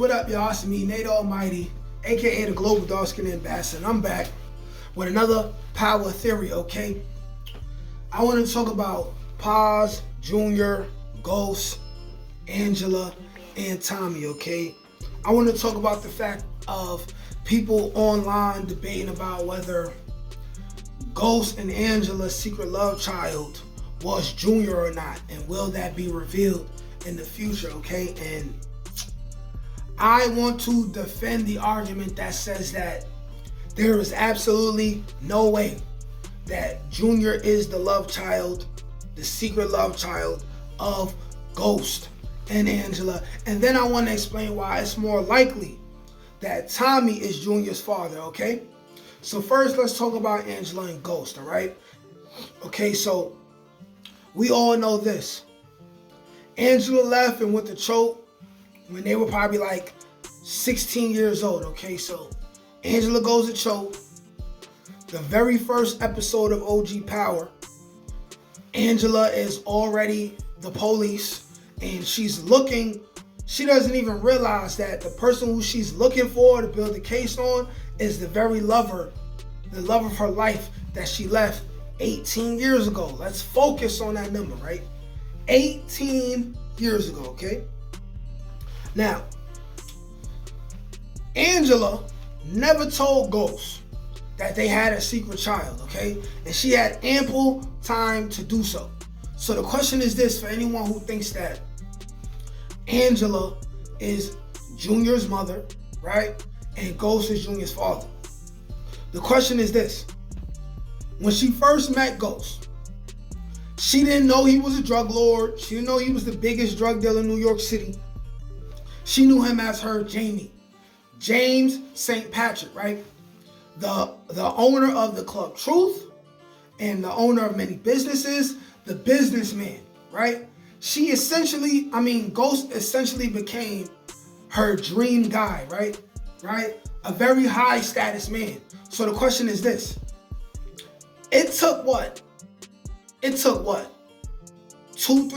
what up, y'all? It's me, Nate Almighty, aka the Global Dark Skin Ambassador, and I'm back with another power theory, okay? I want to talk about Paz, Junior, Ghost, Angela, and Tommy, okay? I want to talk about the fact of people online debating about whether Ghost and Angela's secret love child was Junior or not, and will that be revealed in the future, okay? And I want to defend the argument that says that there is absolutely no way that Junior is the love child, the secret love child of Ghost and Angela. And then I want to explain why it's more likely that Tommy is Junior's father, okay? So first, let's talk about Angela and Ghost, all right? Okay, so we all know this. Angela left and went to Choke when they were probably like 16 years old, okay? So Angela goes to Choke. The very first episode of OG Power, Angela is already the police and she's looking. She doesn't even realize that the person who she's looking for to build the case on is the very lover, the love of her life that she left 18 years ago. Let's focus on that number, right? 18 years ago, okay? Now, Angela never told Ghost that they had a secret child, okay? And she had ample time to do so. So the question is this for anyone who thinks that Angela is Junior's mother, right? And Ghost is Junior's father. The question is this. When she first met Ghost, she didn't know he was a drug lord. She didn't know he was the biggest drug dealer in New York City. She knew him as her Jamie. James St. Patrick, right? The owner of the Club Truth and the owner of many businesses, the businessman, right? She essentially, Ghost essentially became her dream guy, right? Right? A very high status man. So the question is this. It took what? 2-3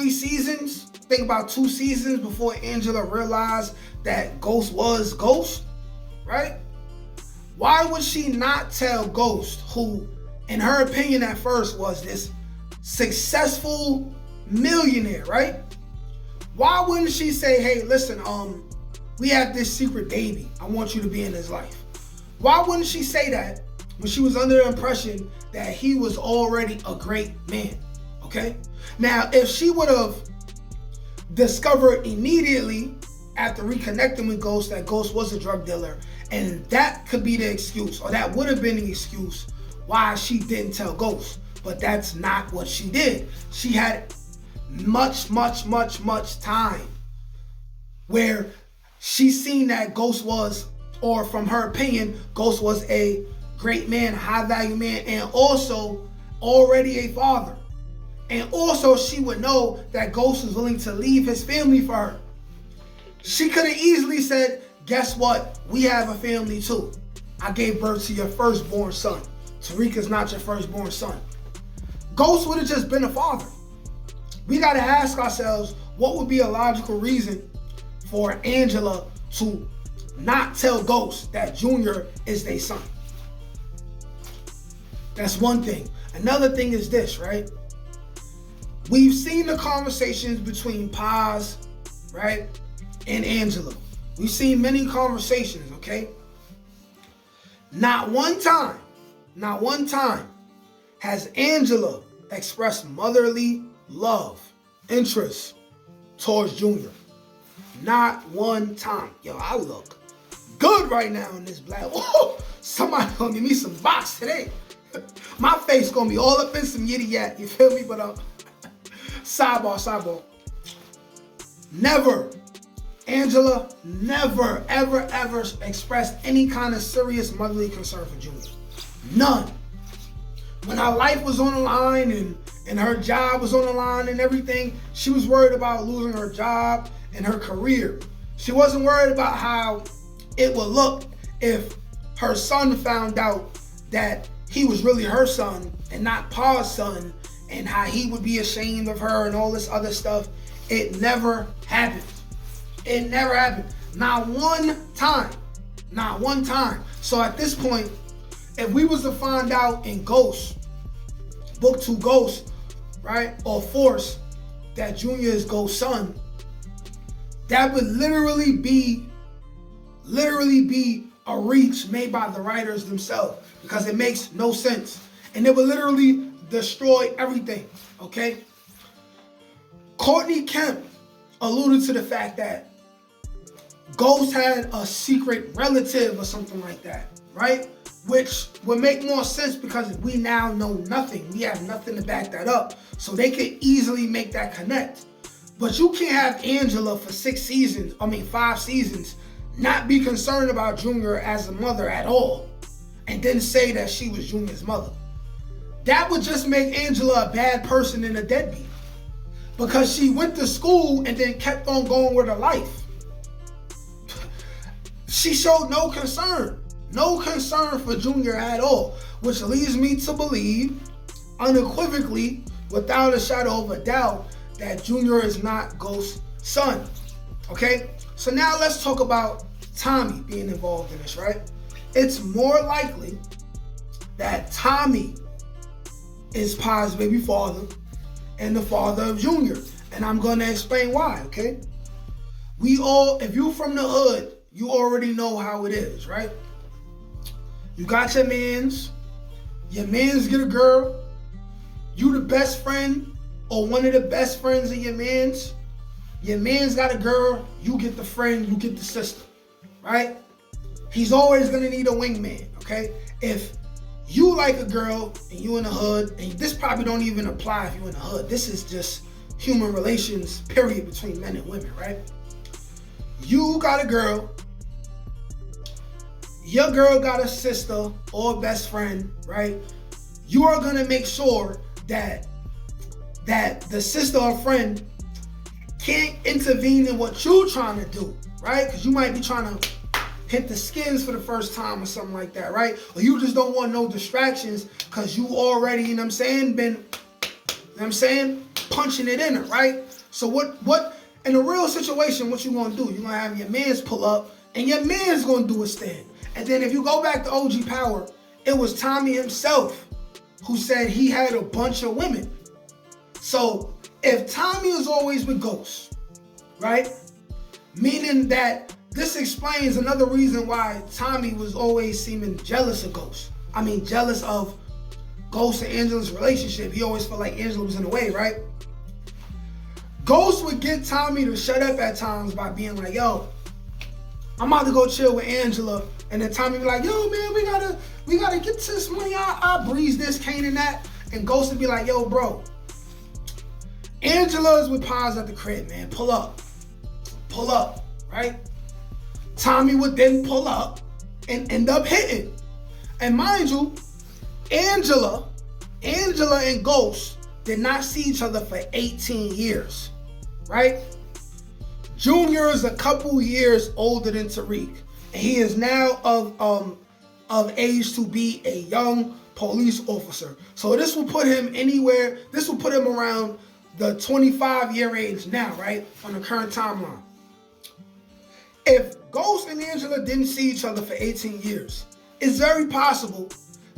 seasons? Think about 2 seasons before Angela realized that Ghost was Ghost, right? Why would she not tell Ghost, who, in her opinion at first, was this successful millionaire, right? Why wouldn't she say, hey, listen, we have this secret baby. I want you to be in his life. Why wouldn't she say that when she was under the impression that he was already a great man, okay? Now, if she would have discovered immediately after reconnecting with Ghost that Ghost was a drug dealer, and that could be the excuse, or that would have been the excuse why she didn't tell Ghost. But that's not what she did. She had much time where she seen that Ghost was, or from her opinion, Ghost was a great man, high value man, and also already a father. And also she would know that Ghost was willing to leave his family for her. She could have easily said, guess what? We have a family too. I gave birth to your firstborn son. Tariq's not your firstborn son. Ghost would have just been a father. We got to ask ourselves, what would be a logical reason for Angela to not tell Ghost that Junior is their son? That's one thing. Another thing is this, right? We've seen the conversations between Paz, right, and Angela. We've seen many conversations, okay? Not one time has Angela expressed motherly love, interest towards Junior. Not one time. Yo, I look good right now in this black. Whoa, somebody gonna give me some box today. My face gonna be all up in some yitty yak, you feel me? But sidebar. Never, Angela never, ever expressed any kind of serious motherly concern for Junior. None. When her life was on the line and her job was on the line and everything, she was worried about losing her job and her career. She wasn't worried about how it would look if her son found out that he was really her son and not Pa's son, and how he would be ashamed of her and all this other stuff. It never happened. It never happened. Not one time. Not one time. So at this point, if we was to find out in Ghost, Book 2 Ghost, right, or Force, that Junior is Ghost's son, that would literally be a reach made by the writers themselves, because it makes no sense. And it would literally destroy everything, okay? Courtney Kemp alluded to the fact that Ghost had a secret relative or something like that, right? Which would make more sense because we now know nothing. We have nothing to back that up. So they could easily make that connect. But you can't have Angela for 5 seasons, not be concerned about Junior as a mother at all, and then say that she was Junior's mother. That would just make Angela a bad person and a deadbeat, because she went to school and then kept on going with her life. She showed no concern for Junior at all, which leads me to believe unequivocally, without a shadow of a doubt, that Junior is not Ghost's son. Okay? So now let's talk about Tommy being involved in this, right? It's more likely that Tommy is Pa's baby father and the father of Junior. And I'm going to explain why, okay? If you're from the hood, you already know how it is, right? You got your mans get a girl, you the best friend or one of the best friends of your man's got a girl, you get the friend, you get the sister, right? He's always gonna need a wingman, okay? If you like a girl and you in the hood, and this probably don't even apply if you in the hood, this is just human relations, period, between men and women, right? You got a girl, your girl got a sister or best friend, right? You are gonna make sure that the sister or friend can't intervene in what you're trying to do, right? Because you might be trying to hit the skins for the first time or something like that, right? Or you just don't want no distractions because you already, you know what I'm saying, punching it in her, right? So what in a real situation, what you gonna do? You're gonna have your mans pull up and your man's gonna do his thing. And then if you go back to OG Power, it was Tommy himself who said he had a bunch of women. So if Tommy is always with Ghost, right? Meaning that this explains another reason why Tommy was always seeming jealous of Ghost. I mean, jealous of Ghost and Angela's relationship. He always felt like Angela was in the way, right? Ghost would get Tommy to shut up at times by being like, yo, I'm about to go chill with Angela. And then Tommy would be like, yo, man, we gotta get to this money. I breeze this, Kane and that. And Ghost would be like, yo, bro, Angela's with Paz at the crib, man. Pull up, right? Tommy would then pull up and end up hitting. And mind you, Angela and Ghost did not see each other for 18 years, right? Junior is a couple years older than Tariq, and he is now of age to be a young police officer. So this will put him around the 25-year age now, right? On the current timeline. If Ghost and Angela didn't see each other for 18 years, it's very possible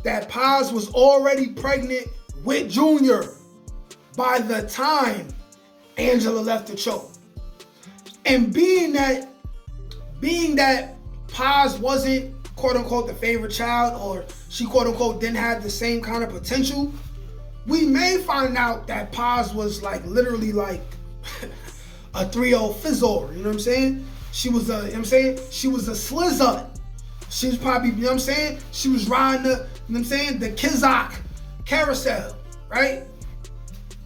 that Paz was already pregnant with Junior by the time Angela left the show. And being that Paz wasn't quote unquote the favorite child, or she quote unquote didn't have the same kind of potential, we may find out that Paz was like literally like a 3-0 fizzle, you know what I'm saying? She was a slizzard. She was probably, you know what I'm saying? She was riding the, you know what I'm saying, the Kizak carousel, right?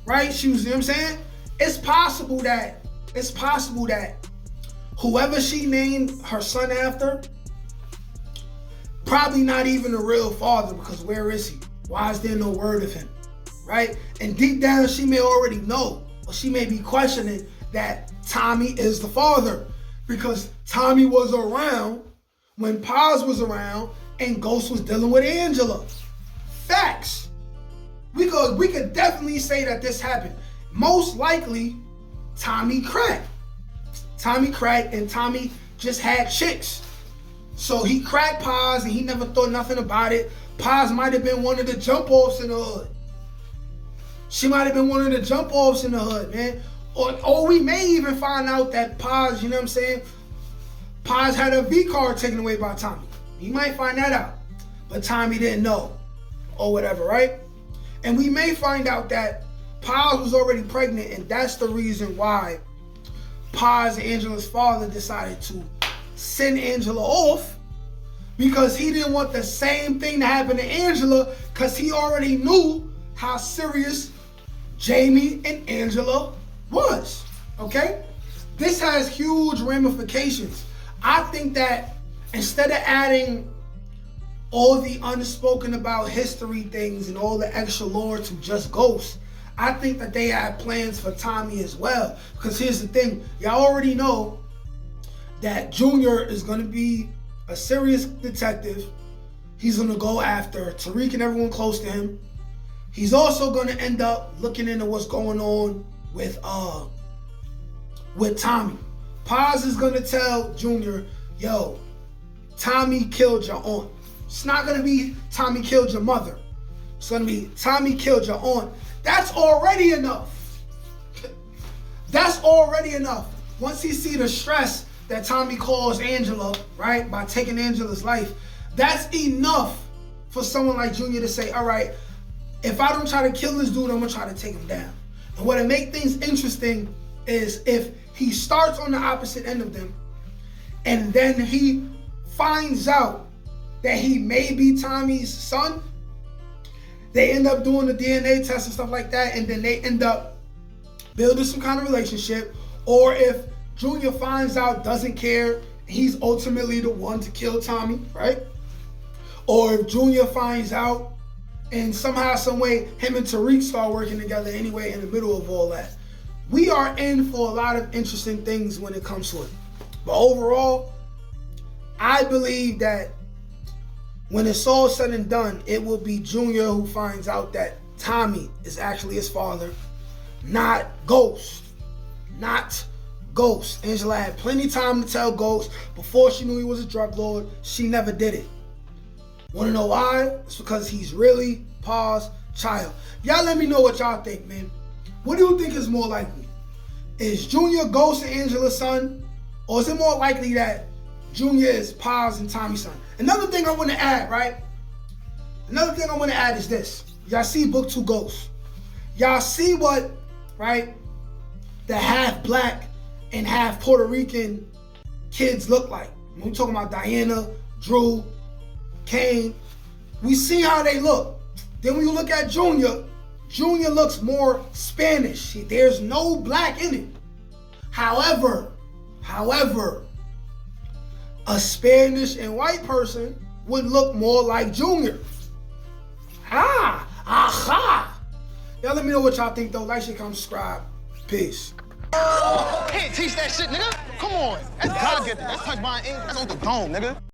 Right? She was, you know what I'm saying? It's possible that whoever she named her son after, probably not even a real father, because where is he? Why is there no word of him? Right? And deep down, she may already know, or she may be questioning that Tommy is the father, because Tommy was around when Paz was around and Ghost was dealing with Angela. Facts. We could definitely say that this happened. Most likely, Tommy cracked. And Tommy just had chicks. So he cracked Paz and he never thought nothing about it. Paz might have been one of the jump offs in the hood. She might have been one of the jump offs in the hood, man. Or we may even find out that Paz, you know what I'm saying? Paz had a V card taken away by Tommy. You might find that out. But Tommy didn't know. Or whatever, right? And we may find out that Paz was already pregnant, and that's the reason why Paz and Angela's father decided to send Angela off, because he didn't want the same thing to happen to Angela, because he already knew how serious Jamie and Angela was, okay? This has huge ramifications. I think that instead of adding all the unspoken about history things and all the extra lore to just Ghost, I think that they had plans for Tommy as well. Because here's the thing, y'all already know that Junior is gonna be a serious detective. He's gonna go after Tariq and everyone close to him. He's also gonna end up looking into what's going on with Tommy. Paz is gonna tell Junior, yo, Tommy killed your aunt. It's not gonna be Tommy killed your mother. It's gonna be Tommy killed your aunt. That's already enough. That's already enough. Once he see the stress that Tommy caused Angela, right, by taking Angela's life, that's enough for someone like Junior to say, all right, if I don't try to kill this dude, I'm gonna try to take him down. And what it make things interesting is if he starts on the opposite end of them, and then he finds out that he may be Tommy's son, they end up doing the DNA test and stuff like that, and then they end up building some kind of relationship. Or if Junior finds out, doesn't care, he's ultimately the one to kill Tommy, right? Or if Junior finds out and somehow, some way, him and Tariq start working together anyway in the middle of all that. We are in for a lot of interesting things when it comes to it. But overall, I believe that when it's all said and done, it will be Junior who finds out that Tommy is actually his father, not Ghost. Not Ghost. Angela had plenty of time to tell Ghost before she knew he was a drug lord. She never did it. Want to know why? It's because he's really Pa's child. Y'all let me know what y'all think, man. What do you think is more likely? Is Junior Ghost and Angela's son? Or is it more likely that Junior is Pa's and Tommy's son? Another thing I want to add, right? Another thing I want to add is this. Y'all see Book 2 Ghost. Y'all see what, right, the half black and half Puerto Rican kids look like. When we're talking about Diana, Drew, Kane, we see how they look. Then when you look at Junior, Junior looks more Spanish. There's no black in it. However, a Spanish and white person would look more like Junior. Aha! Y'all let me know what y'all think though. Like, share, comment, subscribe. Peace. Can't teach that shit, nigga. Come on. That's God get that. That's touch my ink. That's on the dome, nigga.